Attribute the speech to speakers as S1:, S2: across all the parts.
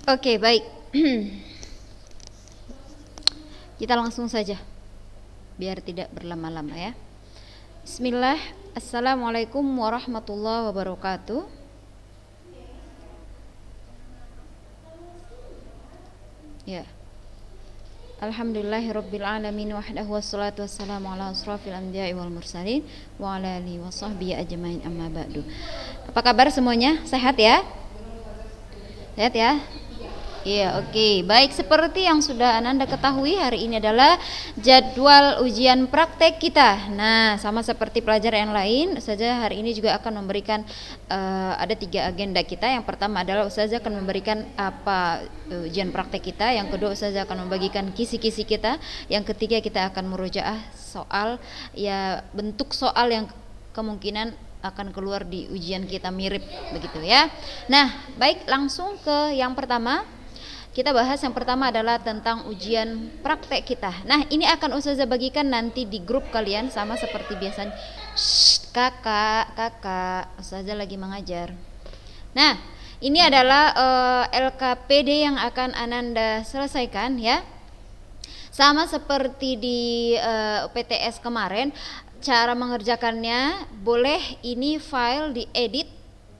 S1: Oke, baik. Kita langsung saja, biar tidak berlama-lama ya. Bismillah. Assalamualaikum warahmatullahi wabarakatuh. Ya. Alhamdulillahirabbil alamin wahdahu wassalatu wassalamu ala asrofil anbiya'i wal mursalin wa ala alihi washabbihi ajmain, amma ba'du. Apa kabar semuanya? Sehat ya? Sehat ya? Iya, oke. Baik, seperti yang sudah Ananda ketahui, hari ini adalah jadwal ujian praktek kita. Nah, sama seperti pelajaran yang lain, Ustazah hari ini juga akan memberikan ada 3 agenda kita. Yang pertama adalah Ustazah akan memberikan ujian praktek kita. Yang kedua, Ustazah akan membagikan kisi-kisi kita. Yang ketiga, kita akan murojaah soal, ya bentuk soal yang kemungkinan akan keluar di ujian kita mirip begitu ya. Nah, baik, langsung ke yang pertama. Kita bahas yang pertama adalah tentang ujian praktek kita. Nah, ini akan Ustazah bagikan nanti di grup kalian sama seperti biasanya. Kakak, Ustazah lagi mengajar. Nah, ini adalah LKPD yang akan Ananda selesaikan ya. Sama seperti di PTS kemarin, cara mengerjakannya boleh ini file diedit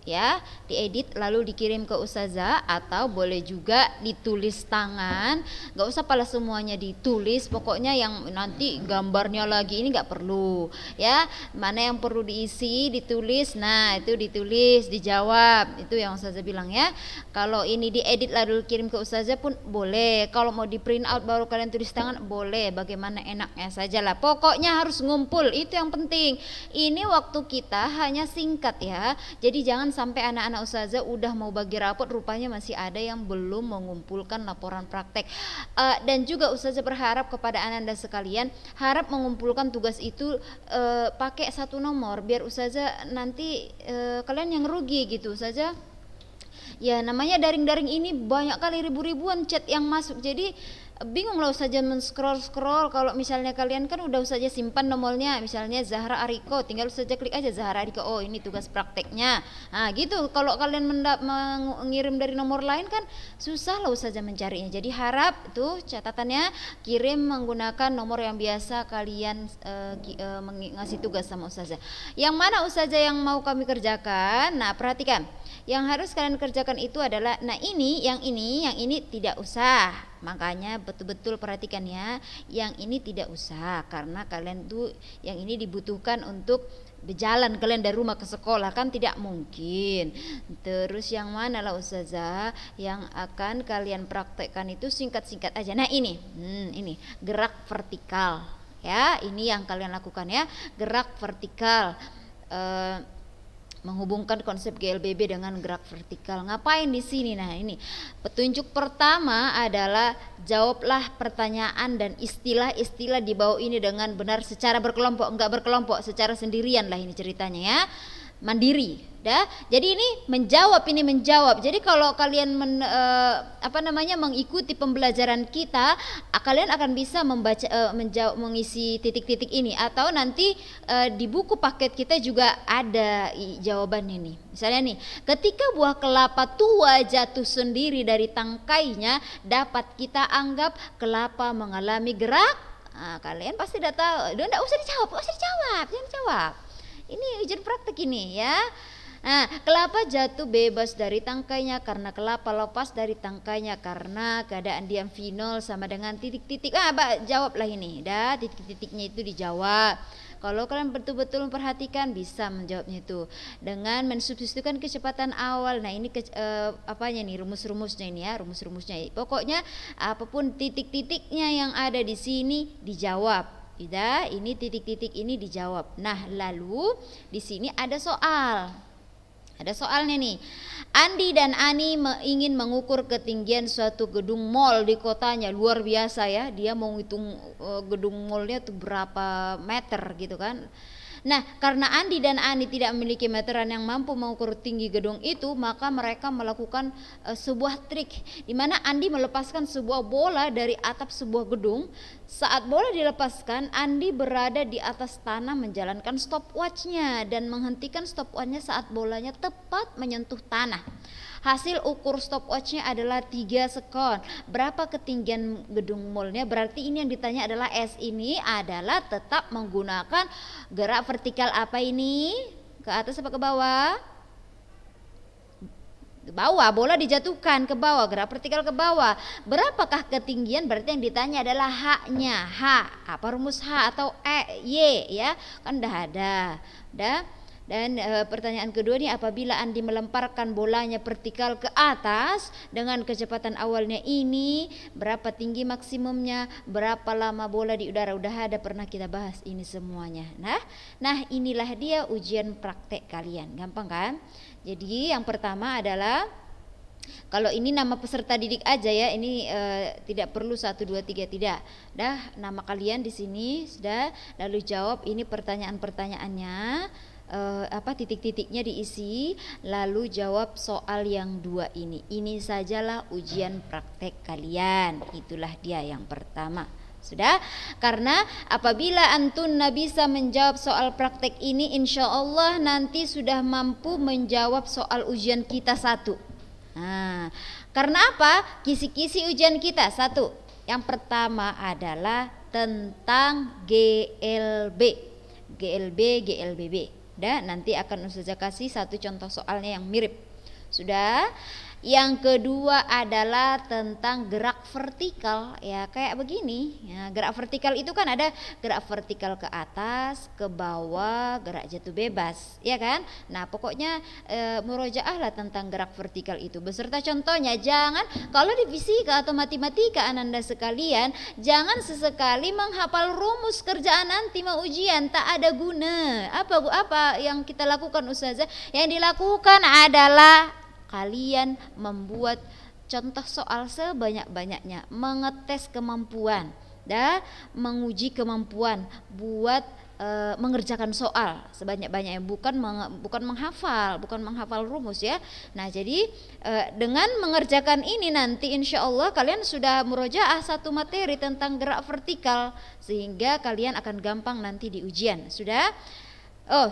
S1: ya, diedit lalu dikirim ke Ustazah, atau boleh juga ditulis tangan. Gak usah pada semuanya ditulis, pokoknya yang nanti gambarnya lagi ini gak perlu ya. Mana yang perlu diisi ditulis, nah itu ditulis, dijawab, itu yang Ustazah bilang ya. Kalau ini diedit lalu kirim ke Ustazah pun boleh. Kalau mau di print out baru kalian tulis tangan boleh, bagaimana enaknya saja lah. Pokoknya harus ngumpul, itu yang penting. Ini waktu kita hanya singkat ya, jadi jangan sampai anak-anak Ustazah udah mau bagi rapot rupanya masih ada yang belum mengumpulkan laporan praktek. Dan juga Ustazah berharap kepada Ananda sekalian, harap mengumpulkan tugas itu pakai satu nomor, biar Ustazah nanti kalian yang rugi gitu. Ustazah ya namanya daring-daring ini banyak kali ribu-ribuan chat yang masuk, jadi bingung lah Ustazah men-scroll kalau misalnya kalian kan udah Ustazah simpan nomornya, misalnya Zahra Ariko, tinggal Ustazah klik aja Zahra Ariko, oh ini tugas prakteknya. Nah gitu, kalau kalian mengirim dari nomor lain kan susah lah Ustazah mencarinya. Jadi harap tuh catatannya kirim menggunakan nomor yang biasa kalian ngasih tugas sama Ustazah. Yang mana Ustazah yang mau kami kerjakan? Nah perhatikan, yang harus kalian kerjakan itu adalah, nah yang ini tidak usah. Makanya betul-betul perhatikan ya, yang ini tidak usah, karena kalian tuh yang ini dibutuhkan untuk berjalan kalian dari rumah ke sekolah kan tidak mungkin. Terus yang mana lah Ustazah yang akan kalian praktekkan itu singkat-singkat aja. Nah ini gerak vertikal ya, ini yang kalian lakukan ya, gerak vertikal. Menghubungkan konsep GLBB dengan gerak vertikal. Ngapain di sini? Nah, ini petunjuk pertama adalah jawablah pertanyaan dan istilah-istilah di bawah ini dengan benar secara berkelompok, enggak berkelompok, secara sendirian lah ini ceritanya ya. Mandiri, dah. Jadi ini menjawab. Jadi kalau kalian mengikuti pembelajaran kita, kalian akan bisa membaca mengisi titik-titik ini, atau nanti di buku paket kita juga ada jawaban ini. Misalnya nih, ketika buah kelapa tua jatuh sendiri dari tangkainya, dapat kita anggap kelapa mengalami gerak. Nah, kalian pasti udah tahu. Udah usah dijawab, jangan jawab. Ini ujian praktek ini ya. Nah, kelapa jatuh bebas dari tangkainya karena kelapa lepas dari tangkainya karena keadaan diam V0 sama dengan titik-titik. Jawablah ini. Dah, titik-titiknya itu dijawab. Kalau kalian betul-betul memperhatikan bisa menjawabnya itu dengan mensubstitusikan kecepatan awal. Nah, ini rumus-rumusnya ini ya, rumusnya. Pokoknya apapun titik-titiknya yang ada di sini dijawab. Tidak, ini titik-titik ini dijawab. Nah, lalu di sini ada soal. Ada soalnya nih. Andi dan Ani ingin mengukur ketinggian suatu gedung mall di kotanya. Luar biasa ya. Dia mau ngitung gedung mallnya tuh berapa meter gitu kan. Nah, karena Andi dan Ani tidak memiliki meteran yang mampu mengukur tinggi gedung itu, maka mereka melakukan sebuah trik di mana Andi melepaskan sebuah bola dari atap sebuah gedung. Saat bola dilepaskan, Andi berada di atas tanah menjalankan stopwatchnya dan menghentikan stopwatchnya saat bolanya tepat menyentuh tanah. Hasil ukur stopwatchnya adalah 3 sekon. Berapa ketinggian gedung mallnya? Berarti ini yang ditanya adalah S ini adalah tetap menggunakan gerak vertikal apa ini? Ke atas apa ke bawah? Ke bawah, bola dijatuhkan ke bawah, gerak vertikal ke bawah. Berapakah ketinggian? Berarti yang ditanya adalah H-nya. H, apa rumus H atau Y ya? Kan udah ada. Udah. Dan pertanyaan kedua nih, apabila Andi melemparkan bolanya vertikal ke atas dengan kecepatan awalnya ini, berapa tinggi maksimumnya, berapa lama bola di udara? Udah ada pernah kita bahas ini semuanya. Nah inilah dia ujian praktek kalian. Gampang kan? Jadi yang pertama adalah, kalau ini nama peserta didik aja ya, ini tidak perlu 1, 2, 3, tidak. Dah, nama kalian di sini sudah, lalu jawab ini pertanyaan-pertanyaannya. Titik-titiknya diisi, lalu jawab soal yang 2 ini. Ini sajalah ujian praktek kalian. Itulah dia yang pertama. Sudah? Karena apabila antuna bisa menjawab soal praktek ini, insya Allah nanti sudah mampu menjawab soal ujian kita 1. Nah, karena apa? Kisi-kisi ujian kita 1. Yang pertama adalah tentang GLB, GLBB. Dan nanti akan Ustazah kasih 1 contoh soalnya yang mirip. Sudah? Yang kedua adalah tentang gerak vertikal, ya kayak begini ya. Gerak vertikal itu kan ada gerak vertikal ke atas, ke bawah, gerak jatuh bebas, ya kan. Nah pokoknya murojaah lah tentang gerak vertikal itu beserta contohnya. Jangan, kalau di fisika atau matematika ananda sekalian, jangan sesekali menghafal rumus kerjaan nanti mau ujian, tak ada guna. Apa yang kita lakukan Ustazah? Yang dilakukan adalah kalian membuat contoh soal sebanyak-banyaknya, mengetes kemampuan dan menguji kemampuan buat mengerjakan soal sebanyak-banyaknya, bukan menghafal rumus ya. Nah jadi dengan mengerjakan ini nanti insya Allah kalian sudah murojaah 1 materi tentang gerak vertikal, sehingga kalian akan gampang nanti di ujian. Sudah?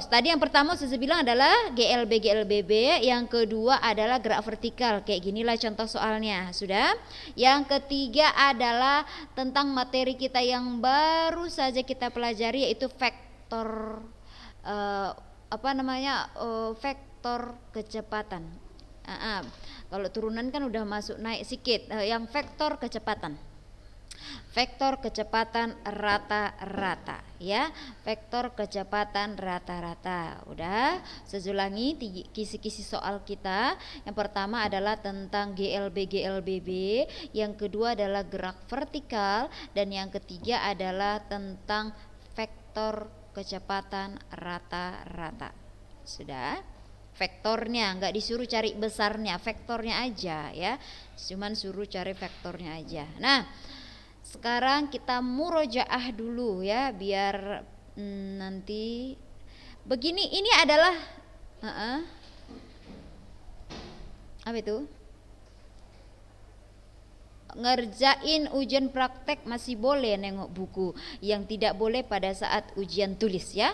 S1: Tadi yang pertama saya bilang adalah GLBB, yang kedua adalah gerak vertikal. Kayak ginilah contoh soalnya. Sudah? Yang ketiga adalah tentang materi kita yang baru saja kita pelajari, yaitu vektor vektor kecepatan. Kalau turunan kan udah masuk naik sedikit. Yang vektor kecepatan. Vektor kecepatan rata-rata ya, vektor kecepatan rata-rata. Udah, saya ulangi kisi-kisi soal kita. Yang pertama adalah tentang GLBB, yang kedua adalah gerak vertikal, dan yang ketiga adalah tentang vektor kecepatan rata-rata. Sudah? Vektornya, nggak disuruh cari besarnya, vektornya aja ya, cuman suruh cari vektornya aja. Nah sekarang kita murojaah dulu ya, biar nanti begini. Ini adalah apa itu? Ngerjain ujian praktek masih boleh nengok buku, yang tidak boleh pada saat ujian tulis ya.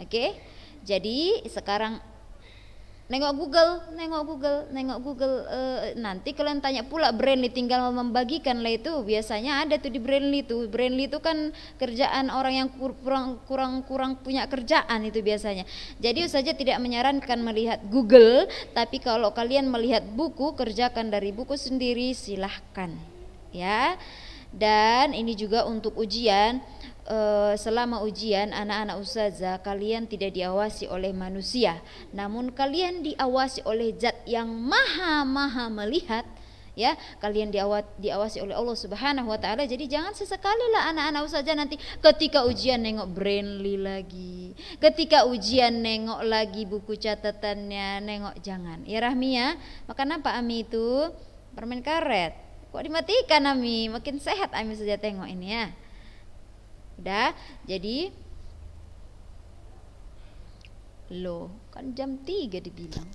S1: Oke? Jadi sekarang nengok Google. Nanti kalian tanya pula Brainly, tinggal membagikan lah itu. Biasanya ada tuh di Brainly itu. Brainly itu kan kerjaan orang yang kurang punya kerjaan itu biasanya. Jadi Ustazah tidak menyarankan melihat Google, tapi kalau kalian melihat buku, kerjakan dari buku sendiri silahkan ya. Dan ini juga untuk ujian. Selama ujian anak-anak Ustazah kalian tidak diawasi oleh manusia, namun kalian diawasi oleh zat yang maha melihat ya. Kalian diawasi oleh Allah Subhanahu wa taala. Jadi jangan sesekali lah anak-anak Ustazah nanti ketika ujian nengok Brainly lagi, ketika ujian nengok lagi buku catatannya, nengok. Jangan ya Rahmi ya. Makan apa Ami itu? Permen karet. Kok dimatikan Ami? Makin sehat Ami saja tengok ini ya. Udah, jadi loh kan jam 3 dibilang.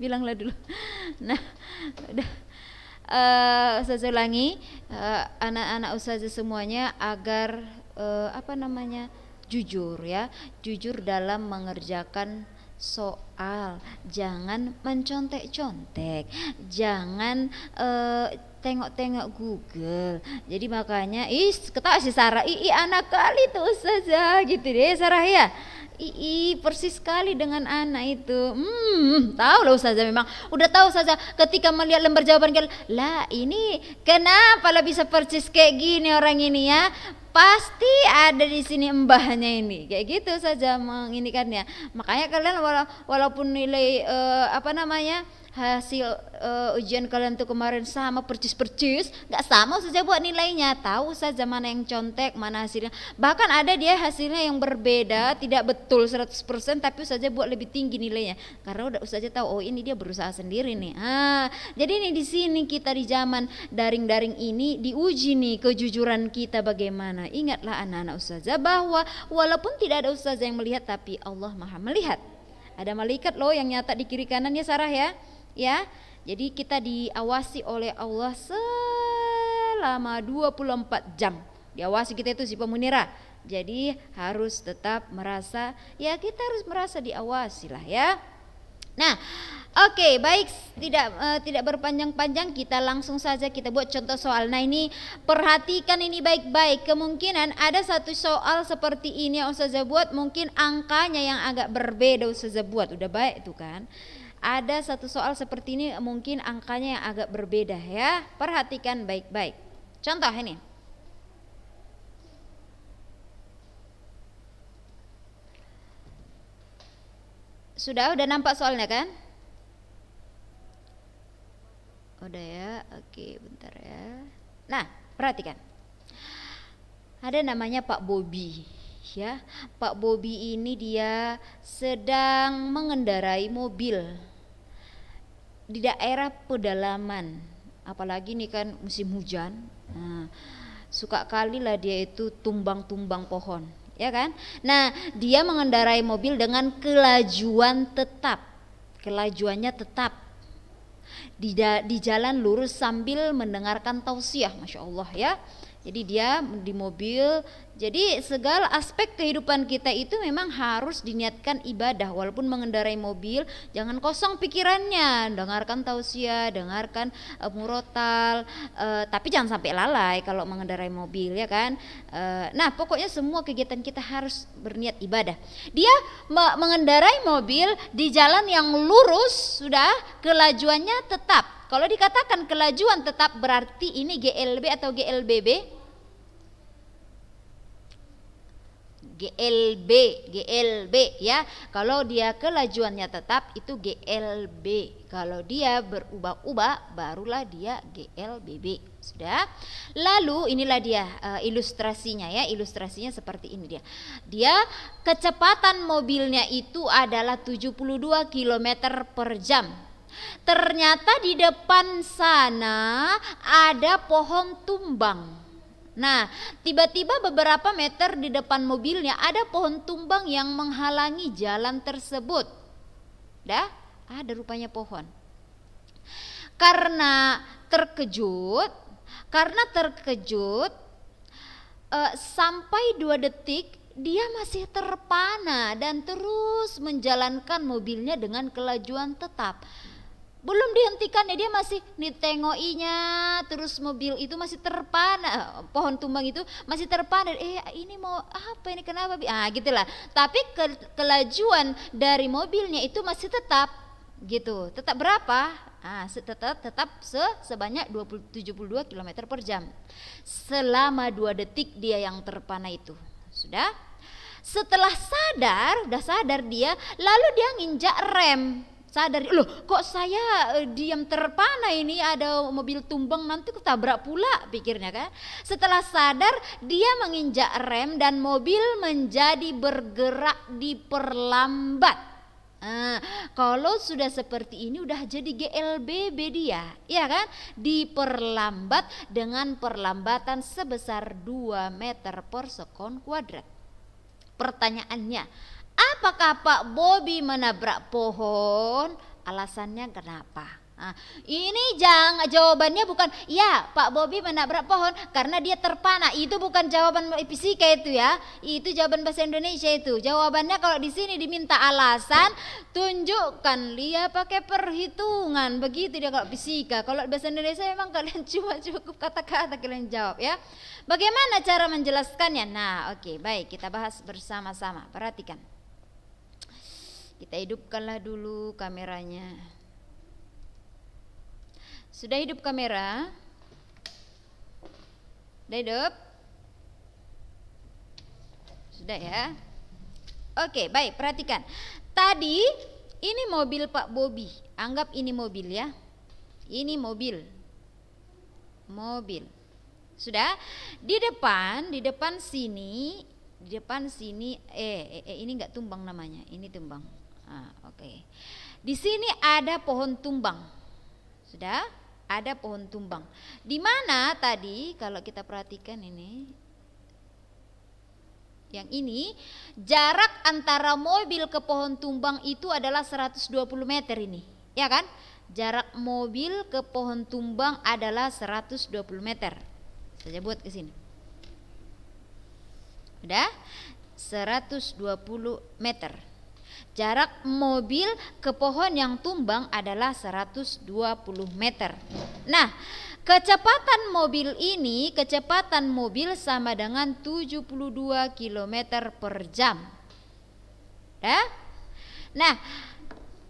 S1: Bilanglah dulu. Nah, udah. Ustazah ulangi, anak-anak Ustazah semuanya agar jujur ya, jujur dalam mengerjakan soal, jangan mencontek-contek, jangan tengok-tengok Google. Jadi makanya kata si Sarah, anak kali tuh Ustazah gitu deh Sarah ya. Persis sekali dengan anak itu. Tahu lah Ustazah, memang udah tahu Ustazah ketika melihat lembar jawaban lah ini kenapa lah bisa persis kayak gini orang ini ya. Pasti ada di sini mbahnya ini, kayak gitu saja menginikannya. Makanya kalian walaupun nilai hasil ujian kalian tuh kemarin sama percis nggak sama saja buat nilainya, tahu saja mana yang contek mana hasilnya, bahkan ada dia hasilnya yang berbeda tidak betul 100% tapi saja buat lebih tinggi nilainya karena udah saja tahu ini dia berusaha sendiri nih. Jadi ini di sini kita di zaman daring ini diuji nih kejujuran kita bagaimana. Ingatlah anak-anak ustazah bahwa walaupun tidak ada ustazah yang melihat tapi Allah Maha melihat. Ada malaikat loh yang nyata di kiri kanan ya Sarah ya. Jadi kita diawasi oleh Allah selama 24 jam. Diawasi kita itu si pemunira. Jadi harus tetap merasa kita harus merasa diawasi lah ya. Nah, oke, baik, tidak berpanjang-panjang, kita langsung saja kita buat contoh soal. Nah, ini perhatikan ini baik-baik. Kemungkinan ada satu soal seperti ini yang Ustazah buat, mungkin angkanya yang agak berbeda Ustazah buat. Udah baik itu kan? Ada satu soal seperti ini mungkin angkanya yang agak berbeda ya. Perhatikan baik-baik. Contoh ini. Udah nampak soalnya kan? Udah ya, oke bentar ya. Nah, perhatikan. Ada namanya Pak Bobi ya. Pak Bobi ini dia sedang mengendarai mobil di daerah pedalaman. Apalagi ini kan musim hujan. Suka kali lah dia itu tumbang-tumbang pohon. Ya kan? Nah, dia mengendarai mobil dengan kelajuan tetap. Kelajuannya tetap. Di jalan lurus sambil mendengarkan tausiah, Masya Allah ya. Jadi dia di mobil. Jadi segala aspek kehidupan kita itu memang harus diniatkan ibadah. Walaupun mengendarai mobil, jangan kosong pikirannya. Dengarkan tausiah, dengarkan murotal, tapi jangan sampai lalai kalau mengendarai mobil ya kan. Nah pokoknya semua kegiatan kita harus berniat ibadah. Dia mengendarai mobil di jalan yang lurus, sudah kelajuannya tetap. Kalau dikatakan kelajuan tetap berarti ini GLB atau GLBB? GLB ya. Kalau dia kelajuannya tetap itu GLB. Kalau dia berubah-ubah barulah dia GLBB. Sudah. Lalu inilah dia ilustrasinya ya. Ilustrasinya seperti ini dia. Dia kecepatan mobilnya itu adalah 72 km per jam. Ternyata di depan sana ada pohon tumbang. Nah, tiba-tiba beberapa meter di depan mobilnya ada pohon tumbang yang menghalangi jalan tersebut. Ada rupanya pohon. Karena terkejut, sampai 2 detik dia masih terpana dan terus menjalankan mobilnya dengan kelajuan tetap. Belum dihentikan ya, dia masih ditengokinya, terus mobil itu masih terpana, pohon tumbang itu masih terpana. Ini mau apa ini, kenapa? Gitulah. Tapi kelajuan dari mobilnya itu masih tetap gitu. Tetap berapa? Tetap sebanyak 72 km per jam. Selama 2 detik dia yang terpana itu. Sudah? Setelah udah sadar dia, lalu dia nginjak rem. Sadar, loh kok saya diam terpana ini, ada mobil tumbang nanti ketabrak pula, pikirnya kan. Setelah sadar dia menginjak rem dan mobil menjadi bergerak diperlambat. Kalau sudah seperti ini udah jadi GLBB dia, ya kan? Diperlambat dengan perlambatan sebesar 2 meter per sekon kuadrat. Pertanyaannya, apakah Pak Bobi menabrak pohon? Alasannya kenapa? Nah, ini jawabannya bukan ya Pak Bobi menabrak pohon karena dia terpana. Itu bukan jawaban fisika itu ya. Itu jawaban bahasa Indonesia itu. Jawabannya kalau di sini diminta alasan, tunjukkan dia pakai perhitungan. Begitu dia kalau fisika. Kalau bahasa Indonesia memang kalian cuma cukup kata-kata kalian jawab ya. Bagaimana cara menjelaskannya? Nah, oke, baik, kita bahas bersama-sama. Perhatikan. Kita hidupkanlah dulu kameranya. Sudah hidup kamera? Sudah hidup? Sudah ya? Oke, baik, perhatikan. Tadi ini mobil Pak Bobi. Anggap ini mobil ya. Ini mobil. Mobil. Sudah? Di depan sini, ini enggak tumbang namanya. Ini tumbang. Oke. Di sini ada pohon tumbang. Sudah? Ada pohon tumbang. Di mana tadi kalau kita perhatikan ini, yang ini jarak antara mobil ke pohon tumbang itu adalah 120 meter ini, ya kan? Jarak mobil ke pohon tumbang adalah 120 meter. Saya buat ke sini. Udah? 120 meter. Jarak mobil ke pohon yang tumbang adalah 120 meter. Nah, kecepatan mobil sama dengan 72 km per jam. Ya? Nah,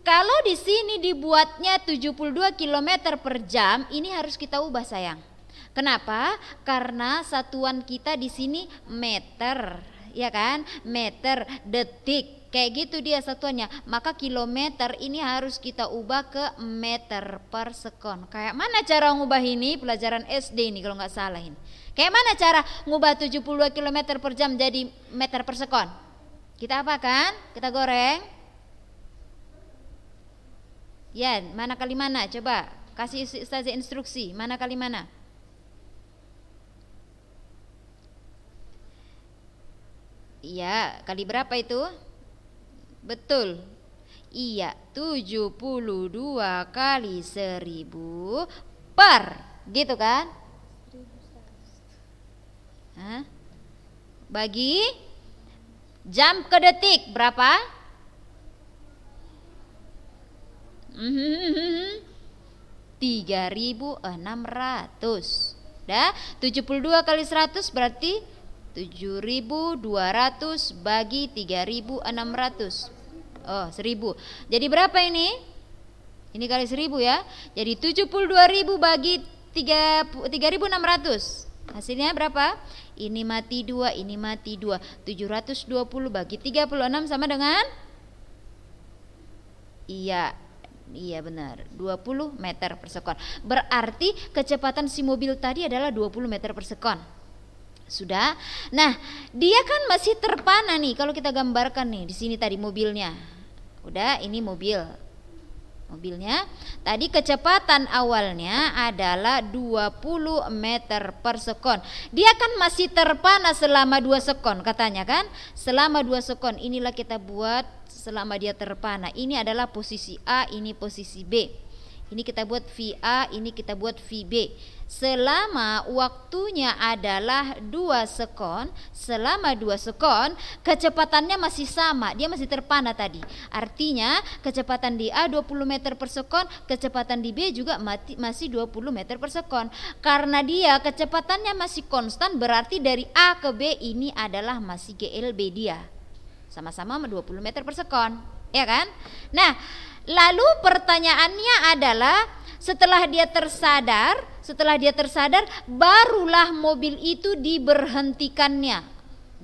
S1: kalau di sini dibuatnya 72 km per jam, ini harus kita ubah sayang. Kenapa? Karena satuan kita di sini meter, ya kan? Meter, detik. Kayak gitu dia satuannya. Maka kilometer ini harus kita ubah ke meter per sekon. Kayak mana cara ngubah ini? Pelajaran SD ini kalau nggak salah ini. Kayak mana cara ngubah 72 km per jam jadi meter per sekon? Kita apakan? Kita goreng. Ya, mana kali mana? Coba kasih saja instruksi. Mana kali mana? Iya, kali berapa itu? Betul. Iya, 72 kali 1000 per, gitu kan? Bagi jam ke detik berapa? 3600. Dah, 72 kali 100 berarti 7200 bagi 3600. Oh, 1000. Jadi berapa ini? Ini kali 1000 ya. Jadi 72.000 bagi 3600. Hasilnya berapa? Ini mati 2, ini mati 2. 720 bagi 36 sama dengan? Iya benar, 20 meter per sekon. Berarti kecepatan si mobil tadi adalah 20 meter per sekon. Sudah. Nah, dia kan masih terpana nih. Kalau kita gambarkan nih di sini tadi mobilnya. Udah, ini mobilnya. Tadi kecepatan awalnya adalah 20 meter per sekon. Dia kan masih terpana selama 2 sekon katanya kan? Selama 2 sekon inilah kita buat selama dia terpana. Ini adalah posisi A, ini posisi B. Ini kita buat VA, ini kita buat VB. Selama waktunya adalah 2 sekon, selama 2 sekon kecepatannya masih sama, dia masih terpana tadi. Artinya kecepatan di A 20 meter per sekon, kecepatan di B juga masih 20 meter per sekon. Karena dia kecepatannya masih konstan, berarti dari A ke B ini adalah masih GLB dia. Sama-sama 20 meter per sekon, ya kan? Nah, lalu pertanyaannya adalah setelah dia tersadar barulah mobil itu diberhentikannya.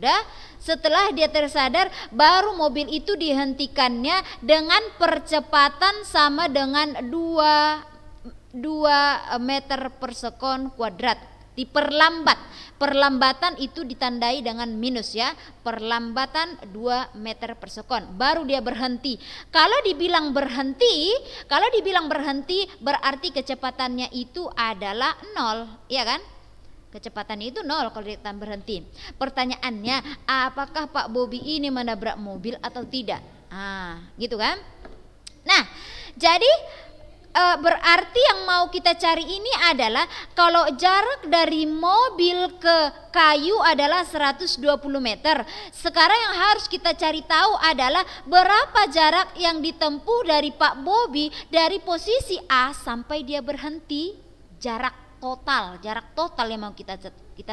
S1: Udah, setelah dia tersadar baru mobil itu dihentikannya dengan percepatan sama dengan 2 meter per sekon kuadrat. Perlambatan itu ditandai dengan minus ya. Perlambatan 2 meter per sekon baru dia berhenti. Kalau dibilang berhenti berarti kecepatannya itu adalah 0, ya kan? Kecepatannya itu 0 kalau dia berhenti. Pertanyaannya, apakah Pak Bobi ini menabrak mobil atau tidak? Gitu kan? Nah, jadi berarti yang mau kita cari ini adalah kalau jarak dari mobil ke kayu adalah 120 meter. Sekarang yang harus kita cari tahu adalah berapa jarak yang ditempuh dari Pak Bobi dari posisi A sampai dia berhenti. Jarak total yang mau kita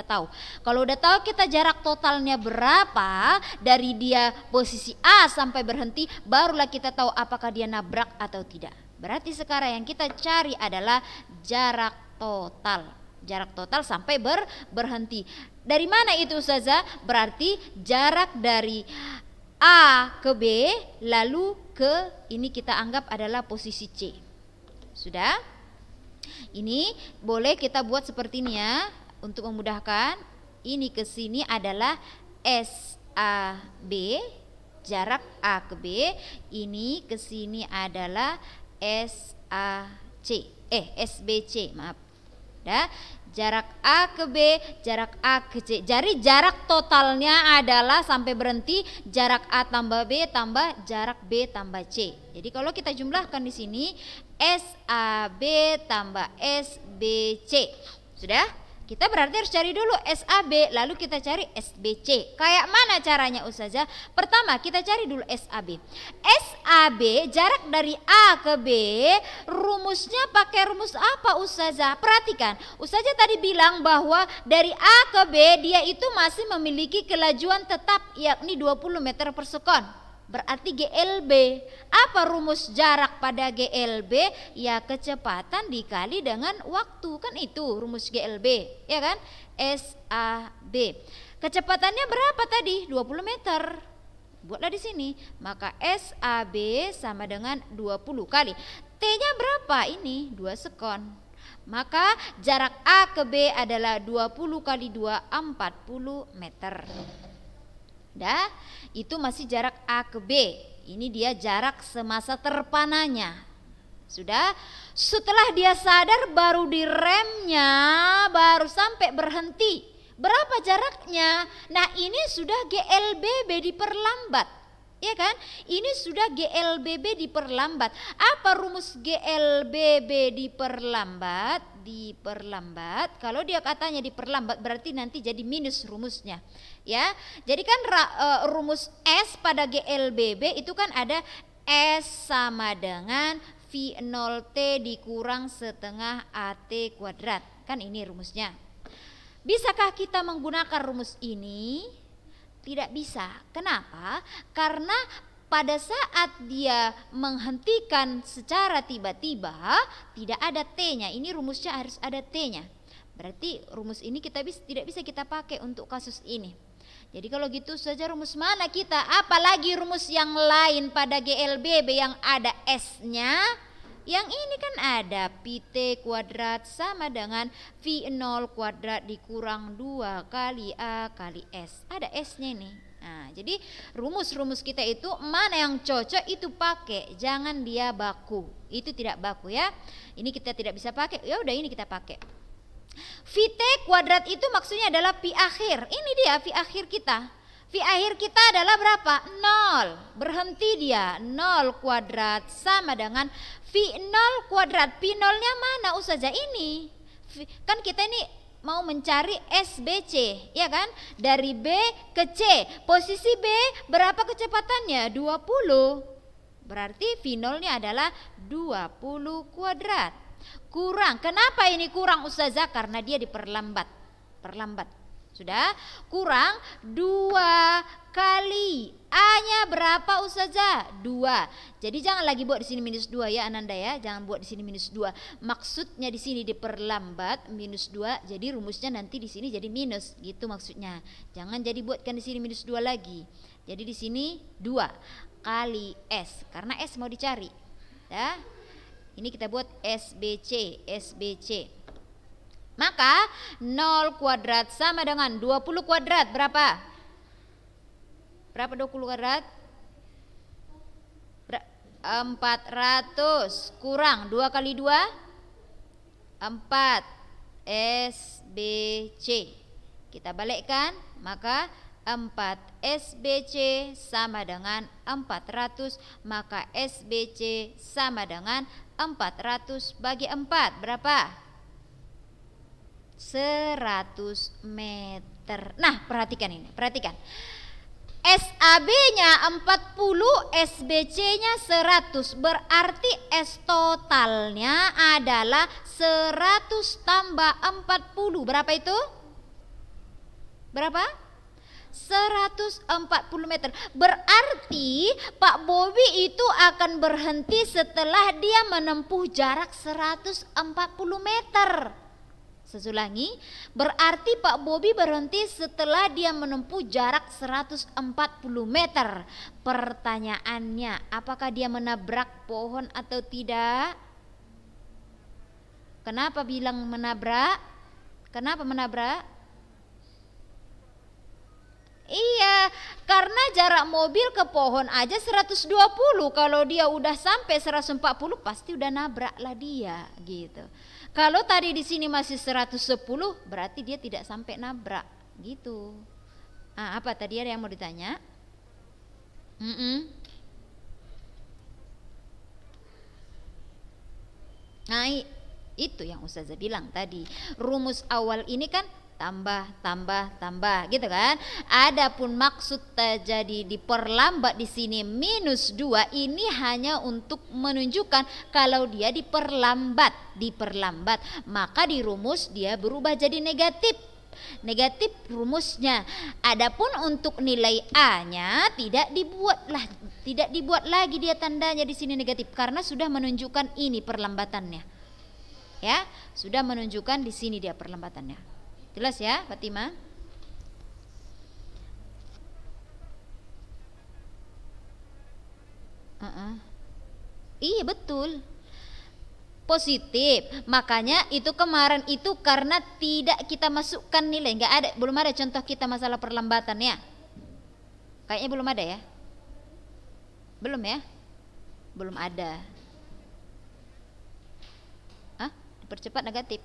S1: tahu. Kalau udah tahu kita jarak totalnya berapa dari dia posisi A sampai berhenti, barulah kita tahu apakah dia nabrak atau tidak. Berarti sekarang yang kita cari adalah jarak total sampai berhenti. Dari mana itu Ustazah? Berarti jarak dari A ke B lalu ke ini kita anggap adalah posisi C. Sudah? Ini boleh kita buat seperti ini ya untuk memudahkan. Ini ke sini adalah SAB, jarak A ke B. Ini ke sini adalah SBC, maaf. Dah, jarak A ke B, jarak A ke C. Jadi jarak totalnya adalah sampai berhenti jarak A tambah B tambah jarak B tambah C. Jadi kalau kita jumlahkan di sini SAB tambah SBC. Sudah? Kita berarti harus cari dulu SAB, lalu kita cari SBC. Kayak mana caranya Ustazah? Pertama kita cari dulu SAB. SAB jarak dari A ke B, rumusnya pakai rumus apa Ustazah? Perhatikan, Ustazah tadi bilang bahwa dari A ke B dia itu masih memiliki kelajuan tetap yakni 20 meter per sekon. Berarti GLB. Apa rumus jarak pada GLB? Ya kecepatan dikali dengan waktu. Kan itu rumus GLB, ya kan? SAB. Kecepatannya berapa tadi? 20 meter. Buatlah di sini. Maka SAB sama dengan 20 kali. T-nya berapa? Ini 2 sekon. Maka jarak A ke B adalah 20 kali 2 40 meter. Dah, itu masih jarak A ke B. Ini dia jarak semasa terpananya. Sudah, setelah dia sadar baru diremnya, baru sampai berhenti. Berapa jaraknya? Nah, ini sudah GLBB diperlambat. Ya kan? Ini sudah GLBB diperlambat. Apa rumus GLBB diperlambat? Diperlambat. Kalau dia katanya diperlambat berarti nanti jadi minus rumusnya. Ya. Jadi kan rumus S pada GLBB itu kan ada S sama dengan V0T dikurang setengah AT kuadrat. Kan ini rumusnya. Bisakah kita menggunakan rumus ini? Tidak bisa. Kenapa? Karena pada saat dia menghentikan secara tiba-tiba tidak ada T-nya. Ini rumusnya harus ada T-nya. Berarti rumus ini tidak bisa kita pakai untuk kasus ini. Jadi kalau gitu saja rumus mana kita? Apalagi rumus yang lain pada GLBB yang ada S-nya. Yang ini kan ada Pt kuadrat sama dengan V0 kuadrat dikurang 2 kali A kali S. Ada S-nya ini. Nah, jadi rumus-rumus kita itu mana yang cocok itu pakai. Jangan dia baku. Itu tidak baku ya. Ini kita tidak bisa pakai. Ya udah ini kita pakai. Vt kuadrat itu maksudnya adalah pi akhir. Ini dia pi akhir kita. Pi akhir kita adalah berapa? 0. Berhenti dia. 0 kuadrat sama dengan V0 kuadrat. Pi 0-nya mana Ustazah? Ini. Kan kita ini mau mencari SBC, ya kan? Dari B ke C. Posisi B berapa kecepatannya? 20. Berarti V0-nya adalah 20 kuadrat. Kurang. Kenapa ini kurang Ustazah? Karena dia diperlambat. Sudah? Kurang 2 kali A-nya berapa Ustazah? 2. Jadi jangan lagi buat di sini minus 2 ya Ananda ya. Jangan buat di sini minus 2. Maksudnya di sini diperlambat minus 2. Jadi rumusnya nanti di sini jadi minus. Gitu maksudnya. Jangan jadi buatkan di sini minus 2 lagi. Jadi di sini 2 kali S. Karena S mau dicari. Ya. Ini kita buat SBC. Maka 0 kuadrat sama dengan 20 kuadrat berapa? Berapa 20 kuadrat? 400 kurang 2 kali 2 4 SBC. Kita balikkan, maka 4 SBC sama dengan 400, maka SBC sama dengan 400 bagi 4 berapa? 100 meter. Nah, perhatikan ini, perhatikan. SAB-nya 40, SBC-nya 100. Berarti S totalnya adalah 100 tambah 40. Berapa itu? Berapa? 140 meter. Berarti Pak Bobi itu akan berhenti setelah dia menempuh jarak 140 meter. Sesulangi, berarti Pak Bobi berhenti setelah dia menempuh jarak 140 meter. Pertanyaannya, apakah dia menabrak pohon atau tidak? Kenapa bilang menabrak? Kenapa menabrak? Iya, karena jarak mobil ke pohon aja 120. Kalau dia udah sampai 140 pasti udah nabrak lah dia gitu. Kalau tadi di sini masih 110 berarti dia tidak sampai nabrak gitu. Apa tadi ada yang mau ditanya? Nah, itu yang Ustazah bilang tadi. Rumus awal ini kan tambah gitu kan. Adapun maksud terjadi diperlambat di sini -2 ini hanya untuk menunjukkan kalau dia diperlambat, maka di rumus dia berubah jadi negatif rumusnya. Adapun untuk nilai A-nya tidak dibuat lagi dia tandanya di sini negatif karena sudah menunjukkan ini perlambatannya. Ya, sudah menunjukkan di sini dia perlambatannya. Jelas ya, Fatima? Iya betul, positif. Makanya itu kemarin itu karena tidak kita masukkan nilai, nggak ada, belum ada contoh kita masalah perlambatan ya. Kayaknya belum ada ya, belum ya, belum ada. Dipercepat negatif.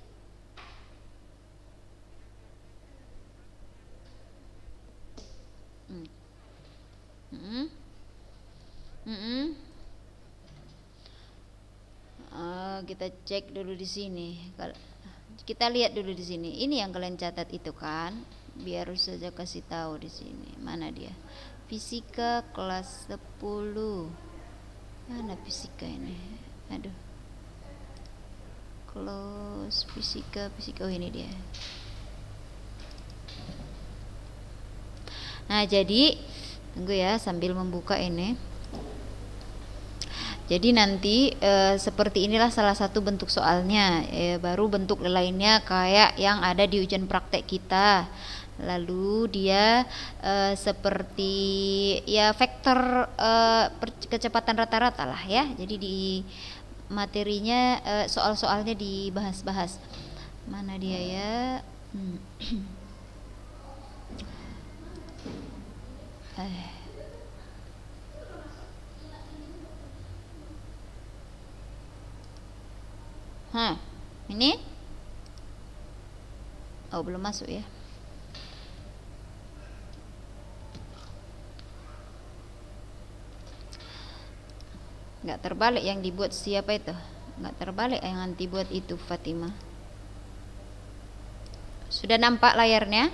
S1: Kita cek dulu di sini. Kita lihat dulu di sini. Ini yang kalian catat itu kan? Biar saja kasih tahu di sini. Mana dia? Fisika kelas 10. Mana fisika ini? Aduh. Close fisika. Oh ini dia. Nah, jadi tunggu ya sambil membuka ini. Jadi nanti seperti inilah salah satu bentuk soalnya. Baru bentuk lainnya kayak yang ada di ujian praktek kita. Lalu dia seperti ya vektor kecepatan rata-rata lah ya. Jadi di materinya soal-soalnya dibahas-bahas. Mana dia ya? Ini? Oh, belum masuk ya. Nggak terbalik yang dibuat siapa itu? Nggak terbalik yang nanti buat itu Fatima. Sudah nampak layarnya?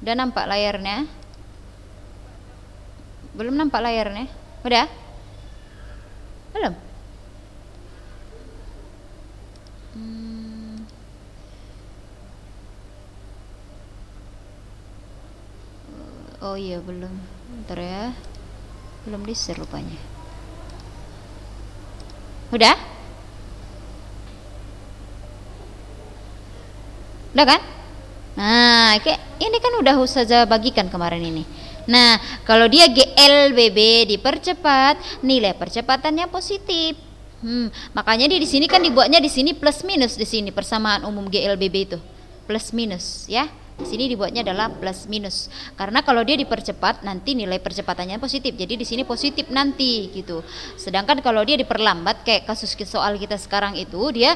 S1: Udah nampak layarnya? Belum nampak layarnya? Udah? Belum? Oh iya belum. Bentar ya. Belum di-share rupanya. Udah? Udah kan? Nah, ini kan udah Ustazah bagikan kemarin ini. Nah, kalau dia GLBB dipercepat, nilai percepatannya positif. Makanya di sini kan dibuatnya di sini plus minus di sini persamaan umum GLBB itu. Plus minus ya. Di sini dibuatnya adalah plus minus. Karena kalau dia dipercepat nanti nilai percepatannya positif. Jadi di sini positif nanti gitu. Sedangkan kalau dia diperlambat kayak kasus soal kita sekarang itu dia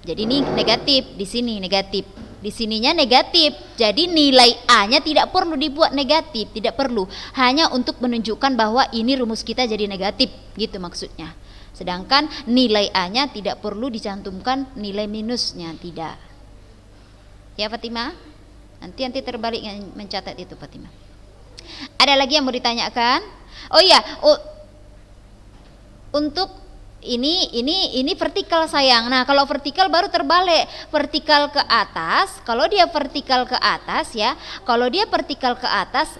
S1: jadi ini negatif, di sini negatif. Di sininya negatif. Jadi nilai A-nya tidak perlu dibuat negatif, tidak perlu. Hanya untuk menunjukkan bahwa ini rumus kita jadi negatif, gitu maksudnya. Sedangkan nilai A-nya tidak perlu dicantumkan nilai minusnya, tidak. Ya Fatimah? Nanti terbalik mencatat itu Fatimah. Ada lagi yang mau ditanyakan? Oh iya, untuk ini vertikal sayang. Nah, kalau vertikal baru terbalik. Vertikal ke atas, kalau dia vertikal ke atas ya, kalau dia vertikal ke atas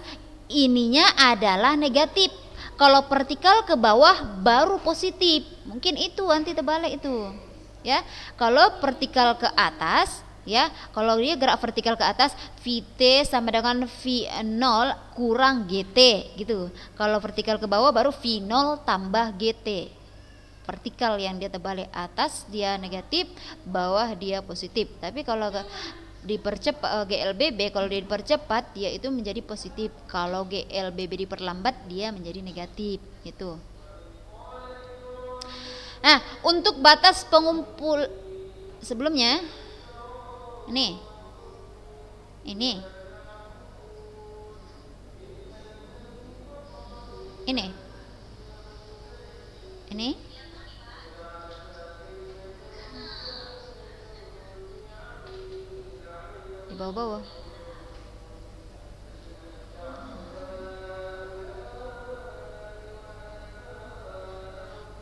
S1: ininya adalah negatif. Kalau vertikal ke bawah baru positif. Mungkin itu nanti terbalik itu. Ya. Kalau vertikal ke atas ya, kalau dia gerak vertikal ke atas Vt sama dengan V0 kurang Gt gitu. Kalau vertikal ke bawah baru V0 tambah Gt. Vertikal yang dia terbalik, atas dia negatif, bawah dia positif. Tapi kalau dipercepat GLBB, kalau dia dipercepat dia itu menjadi positif. Kalau GLBB diperlambat dia menjadi negatif gitu. Nah, untuk batas pengumpul sebelumnya ini ini di bawah-bawah.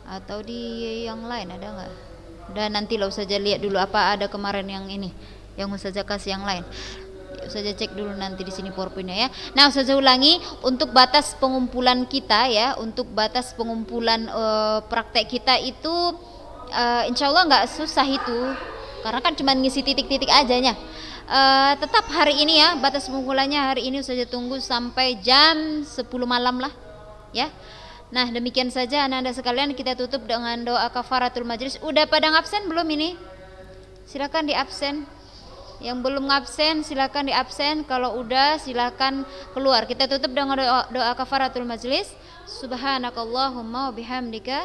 S1: Atau di yang lain ada nggak? Dan nanti lo saja lihat dulu apa ada kemarin yang ini, yang saja kasih yang lain. Saja cek dulu nanti di sini PowerPoint-nya ya. Nah, saya ulangi untuk batas pengumpulan kita ya, untuk batas pengumpulan praktek kita itu insya Allah nggak susah itu, karena kan cuma ngisi titik-titik aja nya. Tetap hari ini ya, batas pengumpulannya hari ini saja tunggu sampai jam 10 malam lah ya. Nah, demikian saja anak-anak sekalian, kita tutup dengan doa kafaratul majlis. Udah pada ngabsen belum ini? Silakan di absen. Yang belum ngabsen silakan di absen. Kalau udah silakan keluar. Kita tutup dengan doa kafaratul majlis. Subhanakallahumma wa bihamdika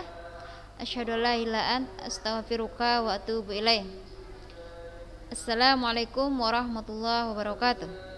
S1: asyhadu an la ilaha illa anta astaghfiruka wa atubu ilaik. Assalamualaikum warahmatullahi wabarakatuh.